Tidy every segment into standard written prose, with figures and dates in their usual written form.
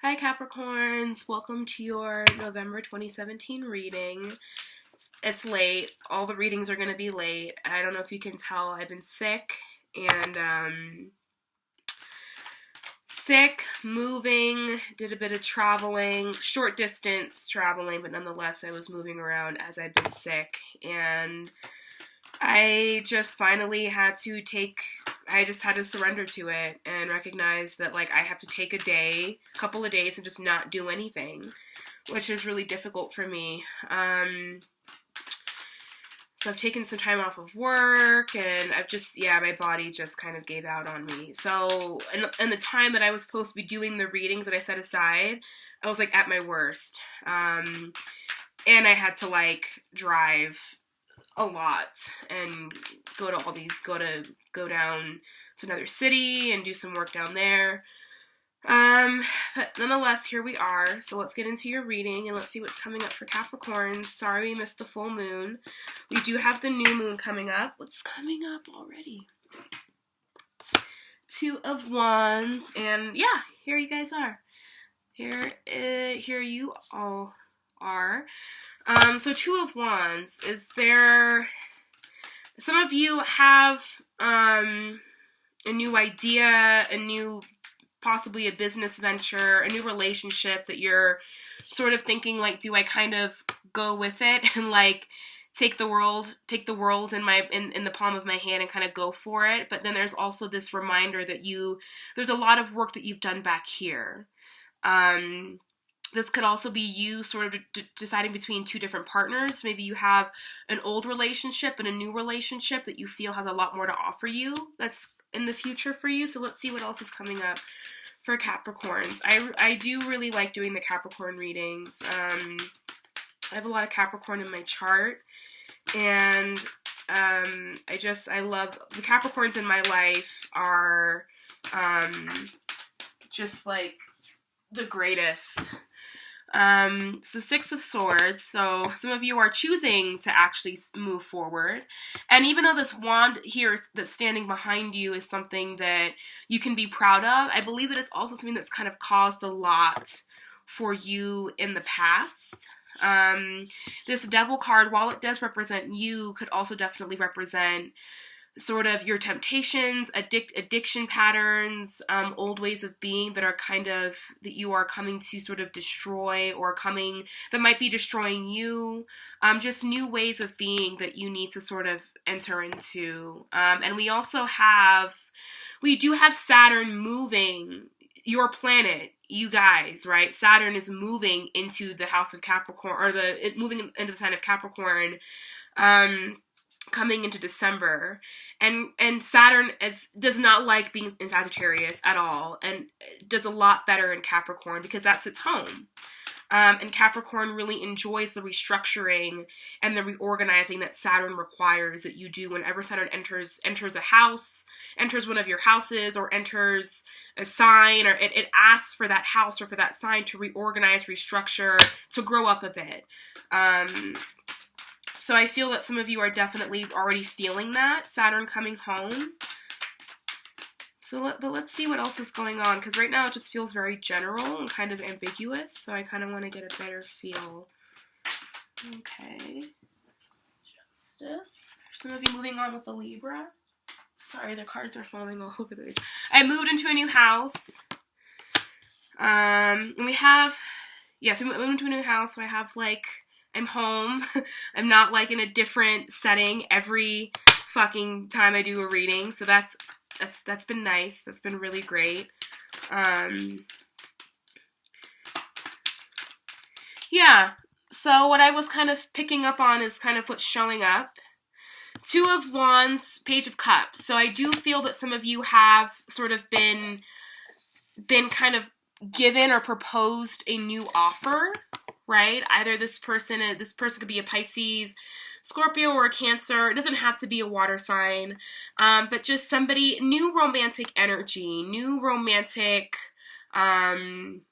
Hi Capricorns, welcome to your November 2017 reading. It's late. All the readings are going to be late. I don't know if you can tell, I've been sick and moving, did a bit of traveling, short distance traveling, but nonetheless I was moving around as I've been sick, and I just finally had to surrender to it and recognize that, like, I have to take a couple of days and just not do anything, which is really difficult for me. So I've taken some time off of work, and my body just kind of gave out on me. So in the time that I was supposed to be doing the readings that I set aside, I was, like, at my worst. And I had to, like, drive a lot and go down to another city and do some work down there. But nonetheless, here we are. So let's get into your reading and let's see what's coming up for Capricorns. Sorry we missed the full moon. We do have the new moon coming up. What's coming up already? Two of Wands, and yeah, here you guys are. Here you all are. So Two of Wands, some of you have a new idea, possibly a business venture, a new relationship that you're sort of thinking, like, do I kind of go with it and, like, take the world in the palm of my hand and kind of go for it? But then there's also this reminder that there's a lot of work that you've done back here. This could also be you sort of deciding between two different partners. Maybe you have an old relationship and a new relationship that you feel has a lot more to offer you that's in the future for you. So let's see what else is coming up for Capricorns. I do really like doing the Capricorn readings. I have a lot of Capricorn in my chart, and I love the Capricorns in my life are just like the greatest. So Six of Swords, so some of you are choosing to actually move forward, and even though this wand here that's standing behind you is something that you can be proud of, I believe it is also something that's kind of caused a lot for you in the past. This Devil card, while it does represent you, could also definitely represent sort of your temptations, addiction patterns, old ways of being that you are coming to sort of destroy, or that might be destroying you, just new ways of being that you need to sort of enter into. And we do have Saturn moving your planet, you guys, right? Saturn is moving into the house of Capricorn, or moving into the sign of Capricorn, coming into December, and Saturn does not like being in Sagittarius at all, and does a lot better in Capricorn because that's its home. And Capricorn really enjoys the restructuring and the reorganizing that Saturn requires that you do whenever Saturn enters a house, enters one of your houses, or enters a sign, or it asks for that house or for that sign to reorganize, restructure, to grow up a bit. So I feel that some of you are definitely already feeling that, Saturn coming home. But let's see what else is going on, because right now it just feels very general and kind of ambiguous, so I kind of want to get a better feel. Okay. Justice. Some of you moving on with the Libra. Sorry, the cards are falling all over the place. I moved into a new house. And we moved into a new house, so I have, like, I'm home. I'm not, like, in a different setting every fucking time I do a reading. So that's been nice. That's been really great. Yeah. So what I was kind of picking up on is kind of what's showing up. Two of Wands, Page of Cups. So I do feel that some of you have sort of been kind of given or proposed a new offer, right? Either this person could be a Pisces, Scorpio, or a Cancer. It doesn't have to be a water sign, but just somebody, new romantic energy, new romantic energy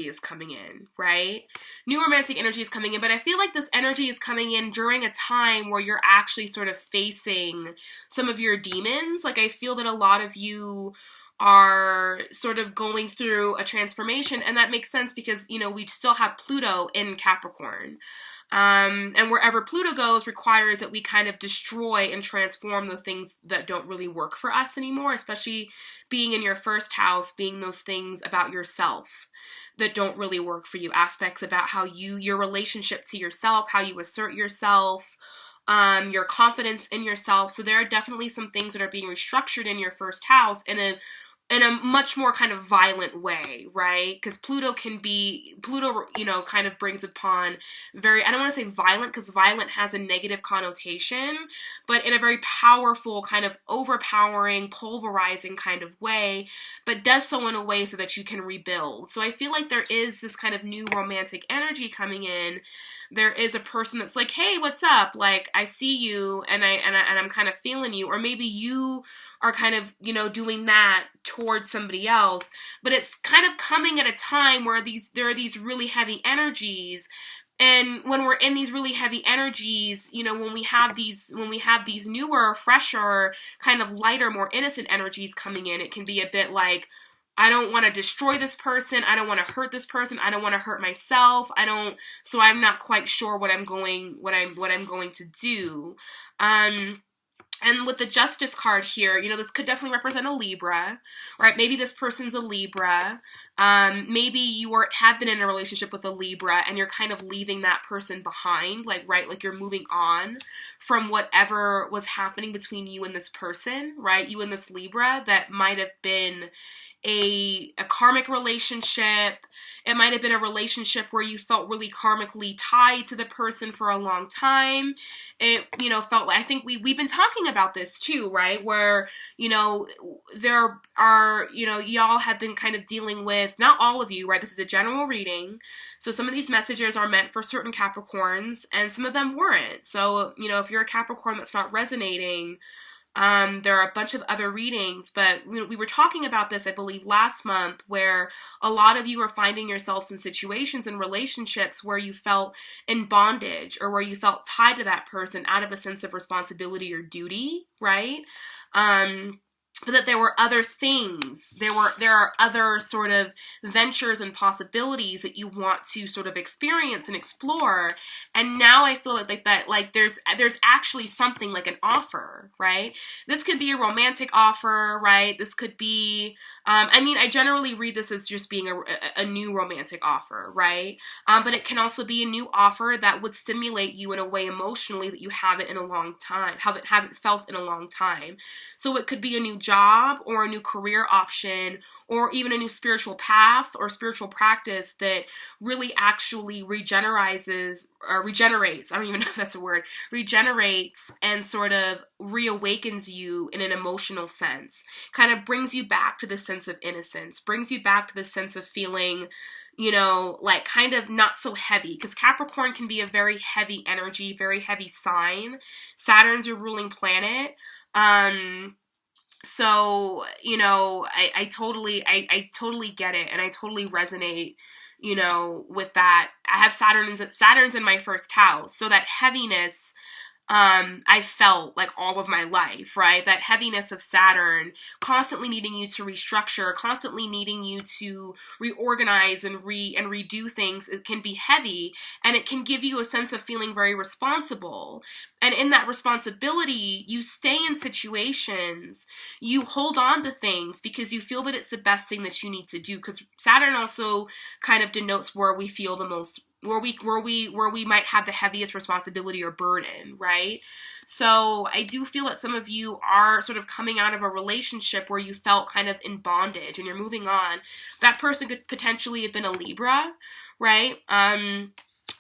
is coming in, right? New romantic energy is coming in, but I feel like this energy is coming in during a time where you're actually sort of facing some of your demons. Like, I feel that a lot of you are sort of going through a transformation, and that makes sense because, you know, we still have Pluto in Capricorn. And wherever Pluto goes requires that we kind of destroy and transform the things that don't really work for us anymore, especially being in your first house, being those things about yourself that don't really work for you, aspects about how your relationship to yourself, how you assert yourself, your confidence in yourself. So there are definitely some things that are being restructured in your first house in a much more kind of violent way, right? Because Pluto, you know, kind of brings upon very, I don't want to say violent, because violent has a negative connotation, but in a very powerful, kind of overpowering, pulverizing kind of way, but does so in a way so that you can rebuild. So I feel like there is this kind of new romantic energy coming in. There is a person that's like, hey, what's up? Like, I see you, and I'm kind of feeling you. Or maybe you are kind of, you know, doing that towards somebody else. But it's kind of coming at a time where there are these really heavy energies. And when we're in these really heavy energies, you know, when we have these newer, fresher, kind of lighter, more innocent energies coming in, it can be a bit like, I don't want to destroy this person. I don't want to hurt this person. I don't want to hurt myself. So I'm not quite sure what I'm going to do. And with the Justice card here, you know, this could definitely represent a Libra, right? Maybe this person's a Libra. Maybe you have been in a relationship with a Libra and you're kind of leaving that person behind, like, right? Like you're moving on from whatever was happening between you and this person, right? You and this Libra that might have been a karmic relationship. It might have been a relationship where you felt really karmically tied to the person for a long time. It, you know, felt like, I think we've been talking about this too, right? Where, you know, there are, you know, y'all have been kind of dealing with, not all of you, right? This is a general reading. So some of these messages are meant for certain Capricorns and some of them weren't. So, you know, if you're a Capricorn that's not resonating, there are a bunch of other readings, but we were talking about this, I believe, last month, where a lot of you are finding yourselves in situations and relationships where you felt in bondage or where you felt tied to that person out of a sense of responsibility or duty, right? But that there were other things, there are other sort of ventures and possibilities that you want to sort of experience and explore. And now I feel like there's actually something like an offer, right? This could be a romantic offer, right? This could be, I mean, I generally read this as just being a new romantic offer, right? But it can also be a new offer that would stimulate you in a way emotionally that you haven't in a long time, haven't felt in a long time. So it could be a new job or a new career option or even a new spiritual path or spiritual practice that really actually regenerates, I don't even know if that's a word, regenerates and sort of reawakens you in an emotional sense, kind of brings you back to the sense of innocence, brings you back to the sense of feeling, you know, like kind of not so heavy, because Capricorn can be a very heavy energy, very heavy sign. Saturn's your ruling planet. So, you know, I totally get it, and I totally resonate, you know, with that. I have Saturn's in my first house, so that heaviness, I felt like all of my life, right? That heaviness of Saturn, constantly needing you to restructure, constantly needing you to reorganize and redo things. It can be heavy, and it can give you a sense of feeling very responsible. And in that responsibility, you stay in situations, you hold on to things because you feel that it's the best thing that you need to do. Because Saturn also kind of denotes where we feel the most, where we might have the heaviest responsibility or burden, right? So I do feel that some of you are sort of coming out of a relationship where you felt kind of in bondage and you're moving on. That person could potentially have been a Libra, right?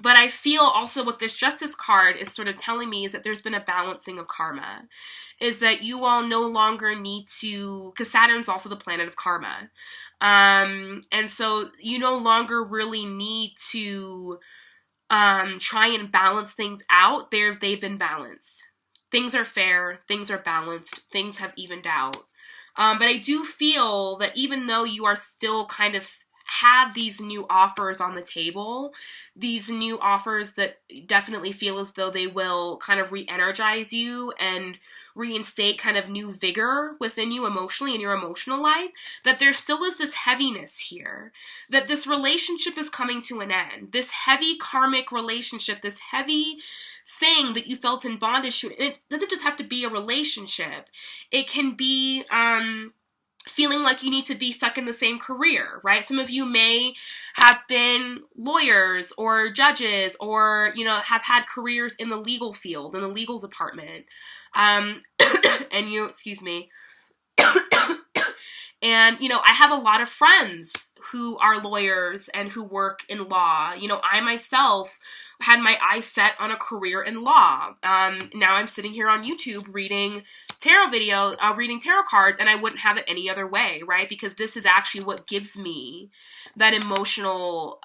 But I feel also what this Justice card is sort of telling me is that there's been a balancing of karma. Is that you all no longer need to, because Saturn's also the planet of karma. And so you no longer really need to try and balance things out. They've been balanced. Things are fair. Things are balanced. Things have evened out. But I do feel that even though you are still kind of have these new offers on the table, these new offers that definitely feel as though they will kind of re-energize you and reinstate kind of new vigor within you emotionally in your emotional life, that there still is this heaviness here, that this relationship is coming to an end. This heavy karmic relationship, this heavy thing that you felt in bondage to, it doesn't just have to be a relationship. It can be feeling like you need to be stuck in the same career, right? Some of you may have been lawyers or judges or, you know, have had careers in the legal field, in the legal department. And you, excuse me. And, you know, I have a lot of friends who are lawyers and who work in law. You know, I myself had my eyes set on a career in law. Now I'm sitting here on YouTube reading reading tarot cards, and I wouldn't have it any other way, right? Because this is actually what gives me that emotional,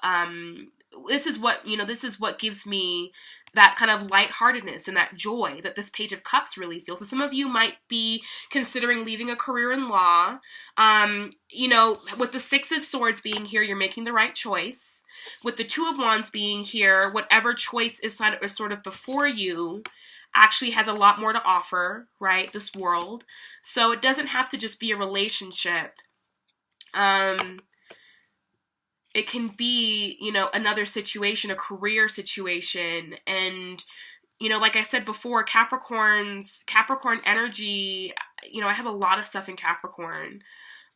this is what gives me that kind of lightheartedness and that joy that this Page of Cups really feels. So some of you might be considering leaving a career in law. You know, with the Six of Swords being here, you're making the right choice. With the Two of Wands being here, whatever choice is sort of before you actually has a lot more to offer, right? This world. So it doesn't have to just be a relationship. It can be, you know, another situation, a career situation. And, you know, like I said before, Capricorn energy, you know, I have a lot of stuff in Capricorn.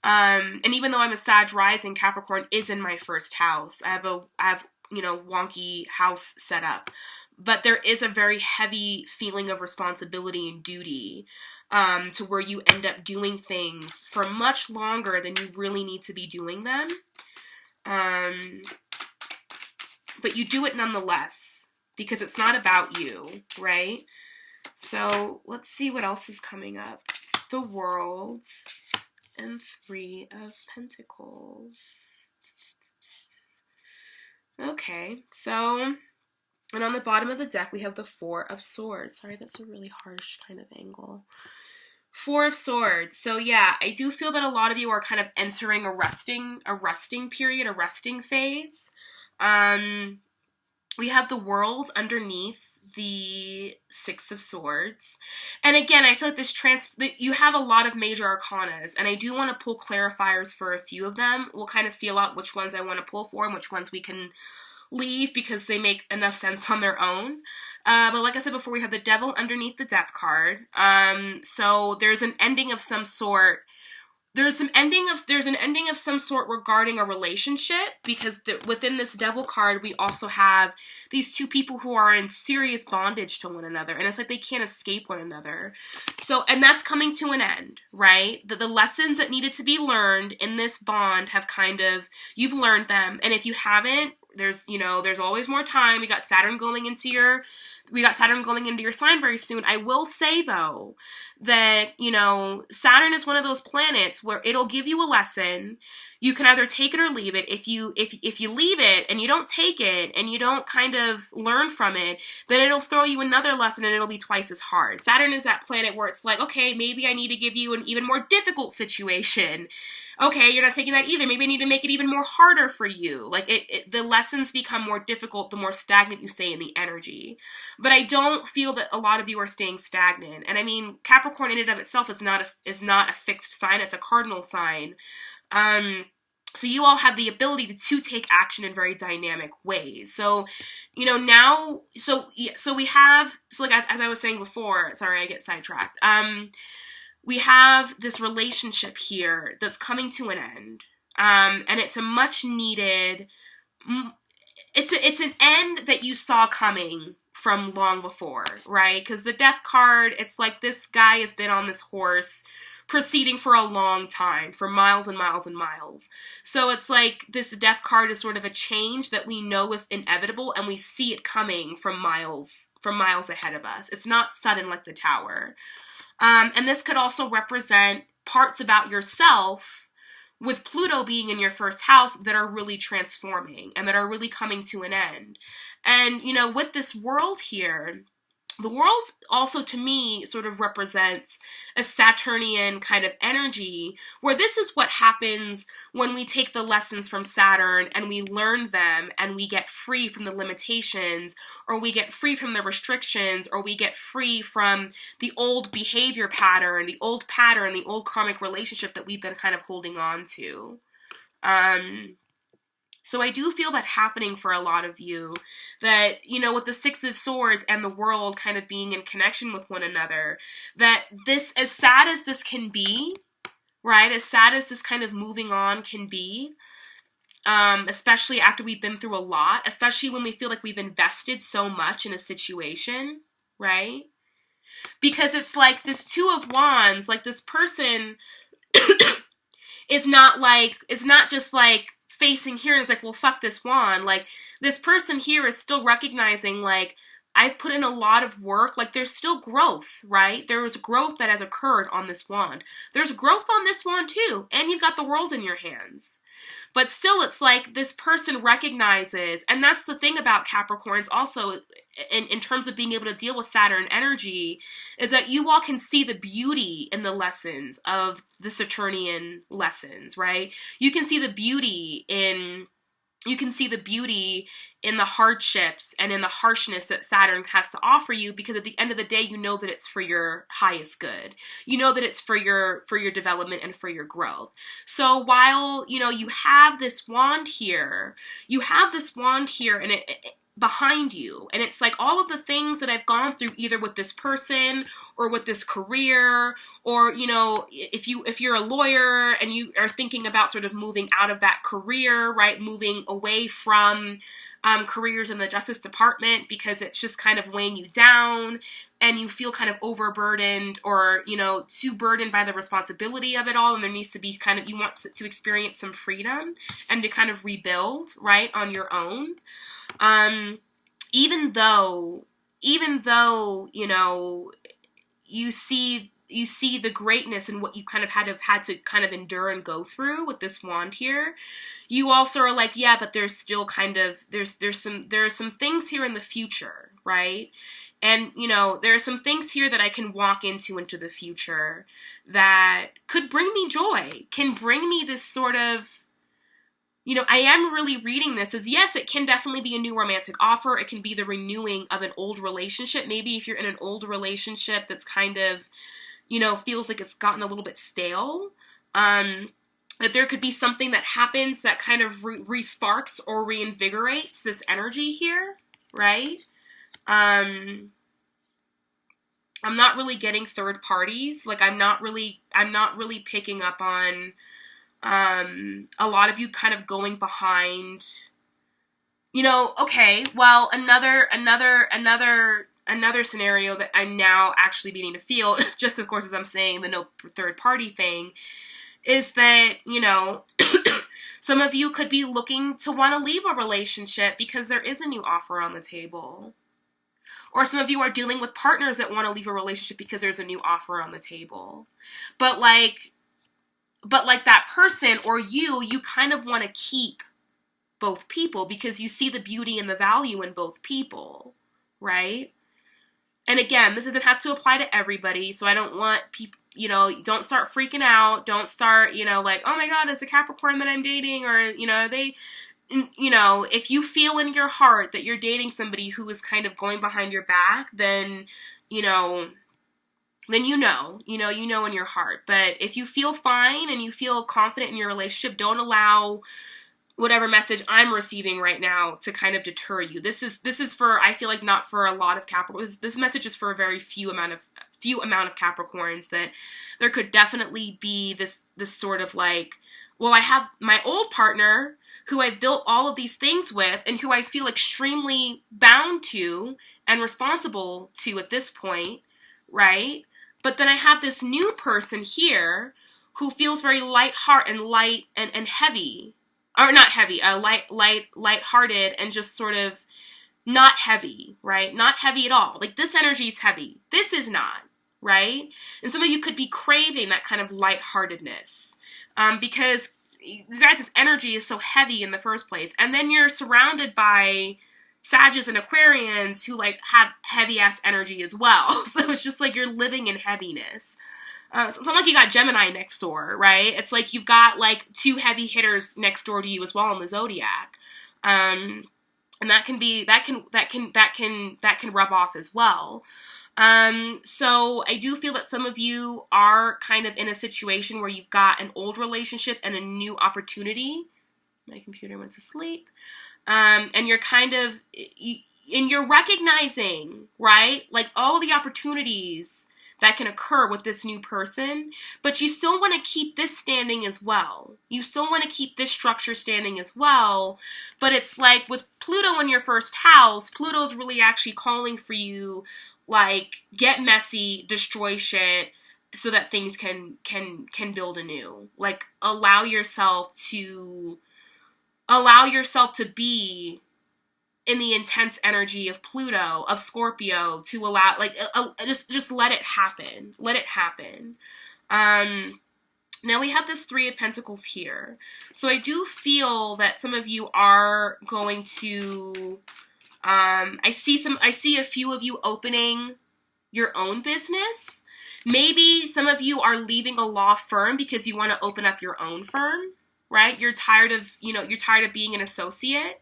And even though I'm a Sag rising, Capricorn is in my first house. I have, you know, wonky house set up. But there is a very heavy feeling of responsibility and duty, to where you end up doing things for much longer than you really need to be doing them. But you do it nonetheless, because it's not about you, right? So let's see what else is coming up. The World and Three of Pentacles. Okay, so, and on the bottom of the deck, we have the Four of Swords. Sorry, that's a really harsh kind of angle. Four of Swords. So yeah, I do feel that a lot of you are kind of entering a resting period, a resting phase. We have the World underneath the Six of Swords. And again, I feel like that you have a lot of major arcanas, and I do want to pull clarifiers for a few of them. We'll kind of feel out which ones I want to pull for and which ones we can leave because they make enough sense on their own. But like I said before, we have the Devil underneath the Death card. So there's an ending of some sort. There's an ending of some sort regarding a relationship, because within this Devil card, we also have these two people who are in serious bondage to one another, and it's like they can't escape one another. So, and that's coming to an end, right? The lessons that needed to be learned in this bond have you've learned them, and if you haven't, there's always more time. We got Saturn going into your sign very soon. I will say though that, you know, Saturn is one of those planets where it'll give you a lesson. You can either take it or leave it. If you leave it and you don't take it and you don't kind of learn from it, then it'll throw you another lesson and it'll be twice as hard. Saturn is that planet where it's like, okay, maybe I need to give you an even more difficult situation. Okay, you're not taking that either. Maybe I need to make it even more harder for you. Like the lessons become more difficult the more stagnant you stay in the energy. But I don't feel that a lot of you are staying stagnant. And I mean, Capricorn in and of itself is not a fixed sign. It's a cardinal sign. So you all have the ability to take action in very dynamic ways. So, you know, now, like as I was saying before, sorry, I get sidetracked. We have this relationship here that's coming to an end. And it's a much needed, it's an end that you saw coming from long before, right? Because the Death card, it's like this guy has been on this horse proceeding for a long time, for miles and miles and miles. So it's like this Death card is sort of a change that we know is inevitable, and we see it coming from miles ahead of us. It's not sudden like the Tower. And this could also represent parts about yourself, with Pluto being in your first house, that are really transforming and that are really coming to an end. And, you know, with this World here, The world also, to me, sort of represents a Saturnian kind of energy, where this is what happens when we take the lessons from Saturn and we learn them and we get free from the limitations, or we get free from the restrictions, or we get free from the old behavior pattern, the old karmic relationship that we've been kind of holding on to. So I do feel that happening for a lot of you, that, with the Six of Swords and the world kind of being in connection with one another, that this, as sad as this can be, right, as sad as this kind of moving on can be, especially after we've been through a lot, especially when we feel like we've invested so much in a situation, right? Because it's like this Two of Wands, like this person is not just like facing here and it's like, well, fuck this wand. Like, this person here is still recognizing, like, I've put in a lot of work. Like, there's still growth, right? There was growth that has occurred on this wand. There's growth on this wand too, and you've got the world in your hands. But still, it's like this person recognizes, and that's the thing about Capricorns also, in terms of being able to deal with Saturn energy, is that you all can see the beauty in the lessons of the Saturnian lessons, right? You can see the beauty in the hardships and in the harshness that Saturn has to offer you, because at the end of the day, you know that it's for your highest good. You know that it's for your development and for your growth. So while, you have this wand here, and it behind you, and it's like all of the things that I've gone through, either with this person or with this career, or if you're a lawyer and you are thinking about sort of moving out of that career, right, moving away from careers in the Justice Department because it's just kind of weighing you down and you feel kind of overburdened, or too burdened by the responsibility of it all, and there needs to be you want to experience some freedom and to kind of rebuild, right, on your own. Even though, you see the greatness in what you kind of had to kind of endure and go through with this wand here, you also are like, yeah, but there's still kind of, there are some things here in the future, right? And, there are some things here that I can walk into the future that could bring me joy, can bring me this sort of, I am really reading this as, yes, it can definitely be a new romantic offer. It can be the renewing of an old relationship. Maybe if you're in an old relationship that's kind of, feels like it's gotten a little bit stale, that there could be something that happens that kind of re-sparks or reinvigorates this energy here, right? I'm not really getting third parties. Like, I'm not really picking up on a lot of you kind of going behind, okay, well, another scenario that I'm now actually beginning to feel, just of course as I'm saying the no third party thing, is that, some of you could be looking to want to leave a relationship because there is a new offer on the table. Or some of you are dealing with partners that want to leave a relationship because there's a new offer on the table. But like that person or you kind of want to keep both people because you see the beauty and the value in both people, right? And again, this doesn't have to apply to everybody, so I don't want people, don't start freaking out. Don't start, like, oh my God, it's a Capricorn that I'm dating, or, if you feel in your heart that you're dating somebody who is kind of going behind your back, then, you know in your heart. But if you feel fine and you feel confident in your relationship, don't allow whatever message I'm receiving right now to kind of deter you. This is for, I feel like, not for a lot of Capricorns. This message is for a very few amount of Capricorns, that there could definitely be this sort of like, well, I have my old partner who I've built all of these things with and who I feel extremely bound to and responsible to at this point, right? But then I have this new person here who feels very light-hearted and heavy, or not heavy, light-hearted and just sort of not heavy, right? Not heavy at all. Like, this energy is heavy. This is not, right? And some of you could be craving that kind of lightheartedness, because you guys' energy is so heavy in the first place. And then you're surrounded by, Sagittarius and Aquarians who like have heavy ass energy as well. So it's just like you're living in heaviness. So it's not like you got Gemini next door, right? It's like you've got like two heavy hitters next door to you as well in the zodiac. And that can rub off as well. So I do feel that some of you are kind of in a situation where you've got an old relationship and a new opportunity. My computer went to sleep. And you're kind of, and you're recognizing, right, like all the opportunities that can occur with this new person, but you still want to keep this standing as well. You still want to keep this structure standing as well, but it's like with Pluto in your first house, Pluto's really actually calling for you, like, get messy, destroy shit, so that things can build anew. Like, allow yourself to be in the intense energy of Pluto, of Scorpio, to allow, like, just let it happen. Let it happen. Now we have this Three of Pentacles here. So I do feel that some of you are going to, I see a few of you opening your own business. Maybe some of you are leaving a law firm because you want to open up your own firm, right? You're tired of being an associate,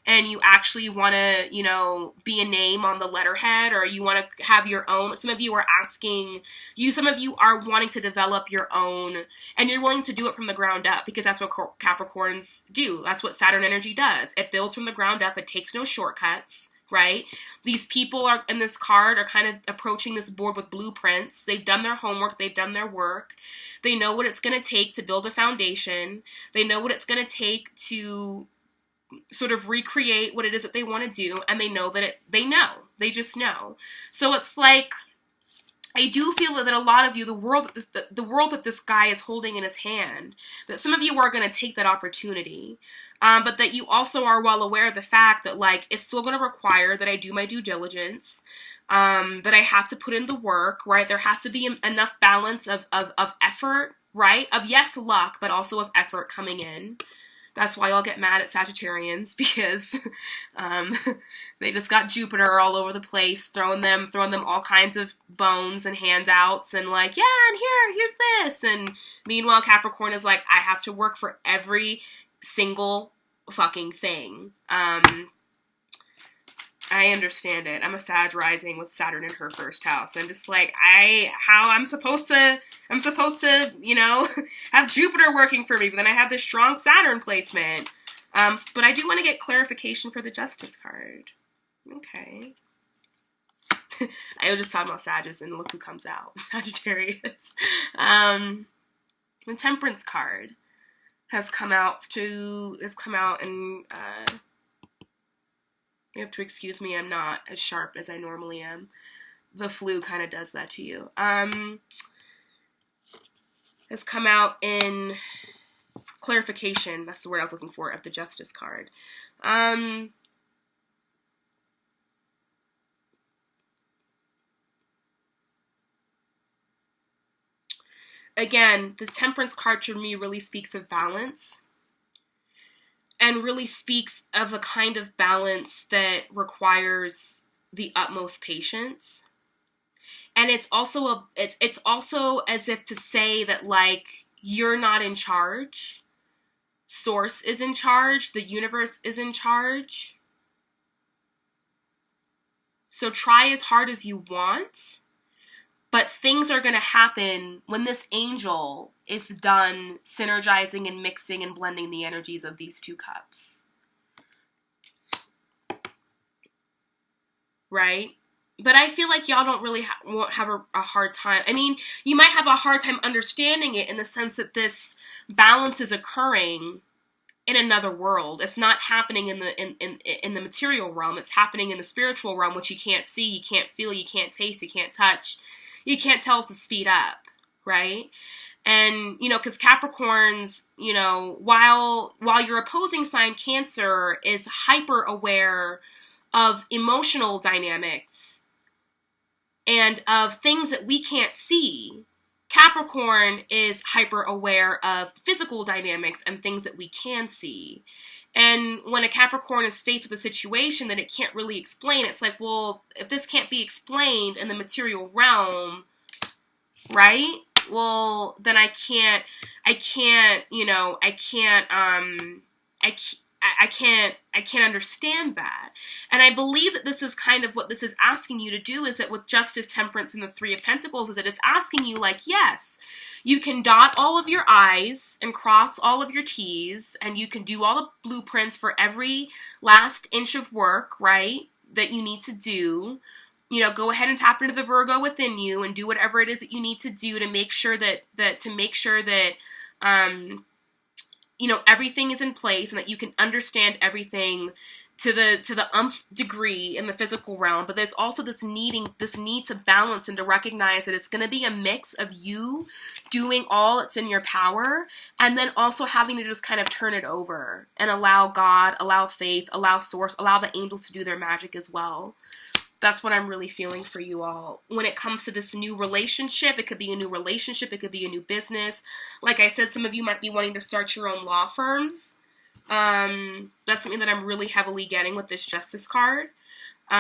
and you actually want to, be a name on the letterhead, or you want to have your own. Some of you are wanting to develop your own, and you're willing to do it from the ground up, because that's what Capricorns do. That's what Saturn energy does. It builds from the ground up. It takes no shortcuts, right? These people are in this card are kind of approaching this board with blueprints. They've done their homework. They've done their work. They know what it's going to take to build a foundation. They know what it's going to take to sort of recreate what it is that they want to do, and they know that they just know. So it's like, I do feel that a lot of you, the world that this guy is holding in his hand, that some of you are going to take that opportunity, but that you also are well aware of the fact that, like, it's still going to require that I do my due diligence, that I have to put in the work, right? There has to be enough balance of effort, right? Of, yes, luck, but also of effort coming in. That's why I'll get mad at Sagittarians, because they just got Jupiter all over the place, throwing them all kinds of bones and handouts, and like, yeah, and here's this. And meanwhile, Capricorn is like, I have to work for every single fucking thing. I understand it. I'm a Sag rising with Saturn in her first house. I'm just like, I'm supposed to, have Jupiter working for me, but then I have this strong Saturn placement. But I do want to get clarification for the Justice card. Okay. I was just talking about Sagittarius, and look who comes out. Sagittarius. The Temperance card has come out, and, you have to excuse me, I'm not as sharp as I normally am. The flu kind of does that to you. Has come out in clarification, that's the word I was looking for, of the Justice card. Again, the Temperance card to me really speaks of balance. And really speaks of a kind of balance that requires the utmost patience. And it's also it's also as if to say that, like, you're not in charge. Source is in charge. The universe is in charge. So try as hard as you want, but things are going to happen when this angel is done synergizing and mixing and blending the energies of these two cups. Right? But I feel like y'all don't really won't have a hard time. I mean, you might have a hard time understanding it in the sense that this balance is occurring in another world. It's not happening in the material realm. It's happening in the spiritual realm, which you can't see, you can't feel, you can't taste, you can't touch. You can't tell it to speed up, right? And, because Capricorns, while your opposing sign, Cancer, is hyper aware of emotional dynamics and of things that we can't see, Capricorn is hyper aware of physical dynamics and things that we can see. And when a Capricorn is faced with a situation that it can't really explain, it's like, well, if this can't be explained in the material realm, right? Well, then I can't, you know, I can't understand that. And I believe that this is kind of what this is asking you to do, is that with Justice, Temperance, and the Three of Pentacles, is that it's asking you, like, yes, you can dot all of your I's and cross all of your T's, and you can do all the blueprints for every last inch of work, right, that you need to do. You know, go ahead and tap into the Virgo within you and do whatever it is that you need to do to make sure that you know, everything is in place and that you can understand everything to the umph degree in the physical realm. But there's also this need to balance and to recognize that it's going to be a mix of you doing all that's in your power, and then also having to just kind of turn it over and allow God, allow faith, allow source, allow the angels to do their magic as well. That's what I'm really feeling for you all. When it comes to this new relationship, it could be a new relationship, it could be a new business. Like I said, some of you might be wanting to start your own law firms. That's something that I'm really heavily getting with this Justice card. But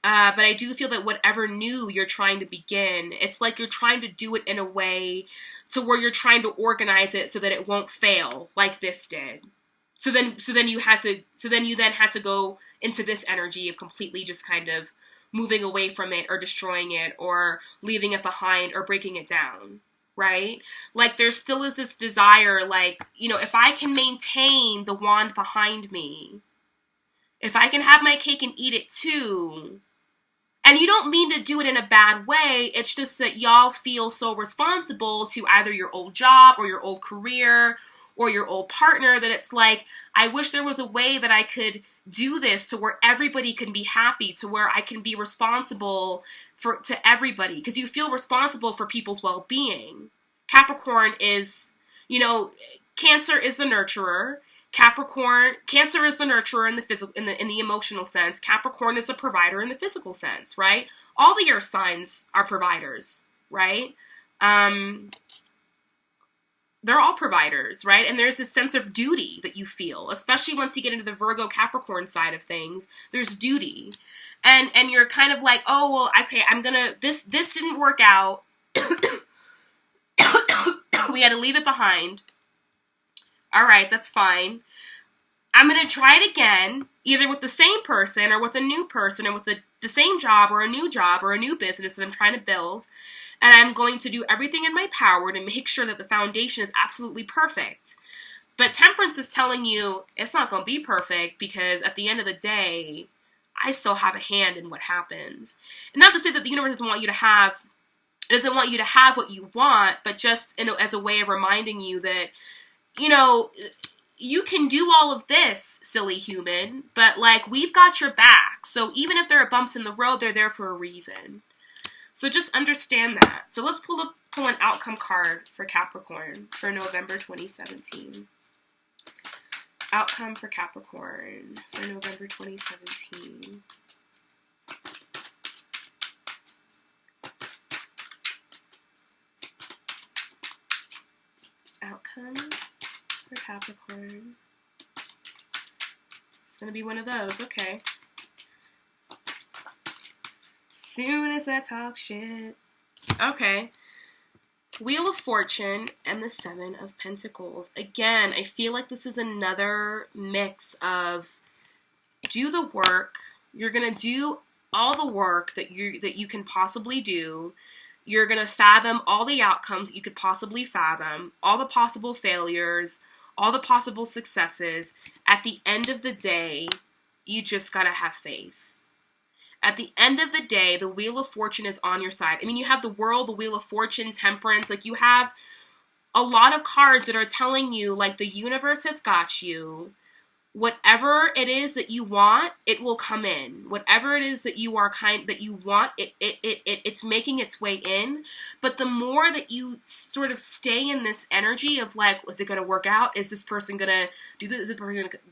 I do feel that whatever new you're trying to begin, it's like you're trying to do it in a way to where you're trying to organize it so that it won't fail like this did. So then you had to go into this energy of completely just kind of moving away from it or destroying it or leaving it behind or breaking it down, right? Like there still is this desire, like, you know, if I can maintain the wand behind me, if I can have my cake and eat it too, and you don't mean to do it in a bad way, it's just that y'all feel so responsible to either your old job or your old career or your old partner that it's like, I wish there was a way that I could do this to where everybody can be happy, to where I can be responsible to everybody, because you feel responsible for people's well-being. Capricorn is, you know, Cancer is the nurturer. Cancer is the nurturer in the physical, in the emotional sense. Capricorn is a provider in the physical sense, right? All the earth signs are providers, right? They're all providers, right? And there's this sense of duty that you feel, especially once you get into the Virgo Capricorn side of things. There's duty. And you're kind of like, oh, well, okay, this didn't work out. We had to leave it behind. All right, that's fine. I'm going to try it again, either with the same person or with a new person or with the same job or a new business that I'm trying to build. And I'm going to do everything in my power to make sure that the foundation is absolutely perfect. But Temperance is telling you it's not going to be perfect, because at the end of the day, I still have a hand in what happens. And not to say that the universe doesn't want you to have what you want, but just as a way of reminding you that, you know, you can do all of this, silly human, but like, we've got your back. So even if there are bumps in the road, they're there for a reason. So just understand that. So let's pull an outcome card for Capricorn for November 2017. Outcome for Capricorn for November 2017. Outcome for Capricorn. It's going to be one of those. Okay. Soon as I talk shit. Okay. Wheel of Fortune and the Seven of Pentacles. Again, I feel like this is another mix of do the work. You're going to do all the work that you can possibly do. You're going to fathom all the outcomes that you could possibly fathom, all the possible failures, all the possible successes. At the end of the day, you just got to have faith. At the end of the day, the Wheel of Fortune is on your side. I mean, you have the World, the Wheel of Fortune, Temperance. Like, you have a lot of cards that are telling you, like, the universe has got you. whatever it is that you want, it will come in. Whatever it is that you are that you want, it's making its way in. But the more that you sort of stay in this energy of like, is it gonna work out? Is this person gonna do this? Is it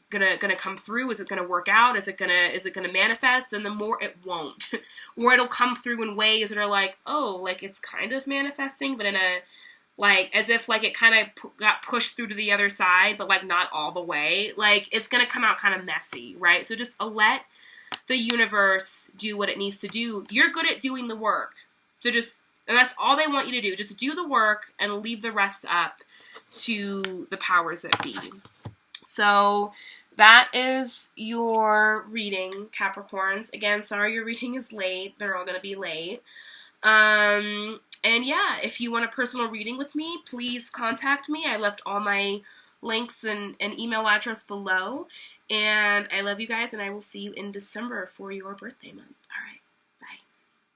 gonna come through? Is it gonna work out? Is it gonna manifest? Then the more it won't. Or it'll come through in ways that are like, oh, like it's kind of manifesting, but in a like, as if, like, it kind of got pushed through to the other side, but, like, not all the way. Like, it's going to come out kind of messy, right? So just let the universe do what it needs to do. You're good at doing the work. So and that's all they want you to do. Just do the work and leave the rest up to the powers that be. So that is your reading, Capricorns. Again, sorry your reading is late. They're all going to be late. And yeah, if you want a personal reading with me, please contact me. I left all my links and email address below. And I love you guys, and I will see you in December for your birthday month.